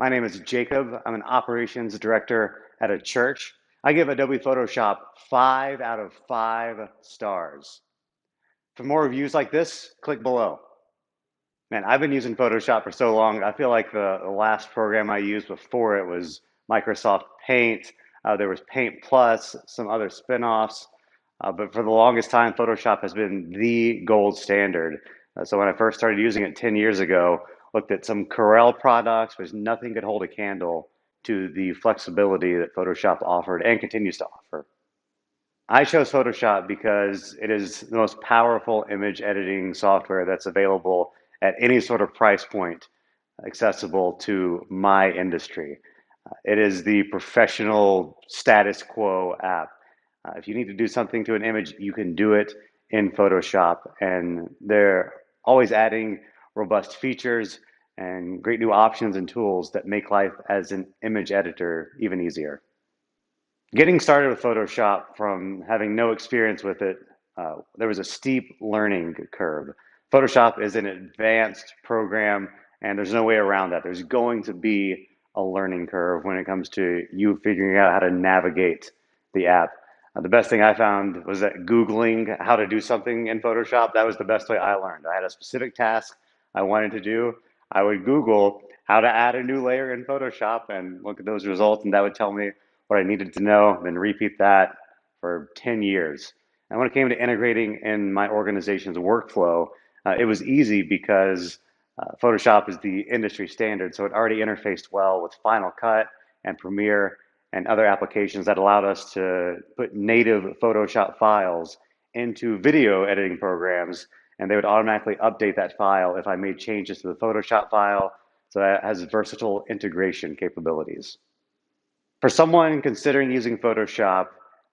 My name is Jacob. I'm an operations director at a church. I give Adobe Photoshop 5 out of 5 stars. For more reviews like this, click below. Man, I've been using Photoshop for so long. I feel like the last program I used before it was Microsoft Paint. There was Paint Plus, some other spin-offs. But for the longest time, Photoshop has been the gold standard. So when I first started using it 10 years ago, looked at some Corel products, but nothing could hold a candle to the flexibility that Photoshop offered and continues to offer. I chose Photoshop because it is the most powerful image editing software that's available at any sort of price point accessible to my industry. It is the professional status quo app. If you need to do something to an image, you can do it in Photoshop, and they're always adding robust features and great new options and tools that make life as an image editor even easier. Getting started with Photoshop from having no experience with it, there was a steep learning curve. Photoshop is an advanced program, and there's no way around that. There's going to be a learning curve when it comes to you figuring out how to navigate the app. The best thing I found was that Googling how to do something in Photoshop, that was the best way I learned. I had a specific task I wanted to do. I would Google how to add a new layer in Photoshop and look at those results, and that would tell me what I needed to know, then repeat that for 10 years. And when it came to integrating in my organization's workflow, it was easy because Photoshop is the industry standard, so it already interfaced well with Final Cut and Premiere and other applications that allowed us to put native Photoshop files into video editing programs, and they would automatically update that file if I made changes to the Photoshop file. So that has versatile integration capabilities. For someone considering using Photoshop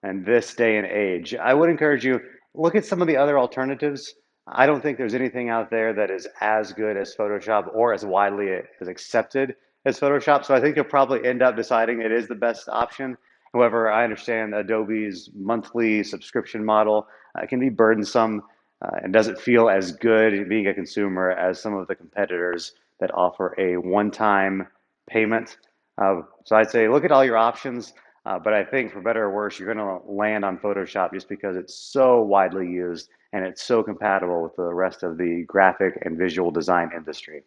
in this day and age, I would encourage you look at some of the other alternatives. I don't think there's anything out there that is as good as Photoshop or as widely as accepted as Photoshop. So I think you'll probably end up deciding it is the best option. However, I understand Adobe's monthly subscription model can be burdensome and doesn't feel as good being a consumer as some of the competitors that offer a one-time payment. So I'd say look at all your options, but I think for better or worse, you're going to land on Photoshop just because it's so widely used and it's so compatible with the rest of the graphic and visual design industry.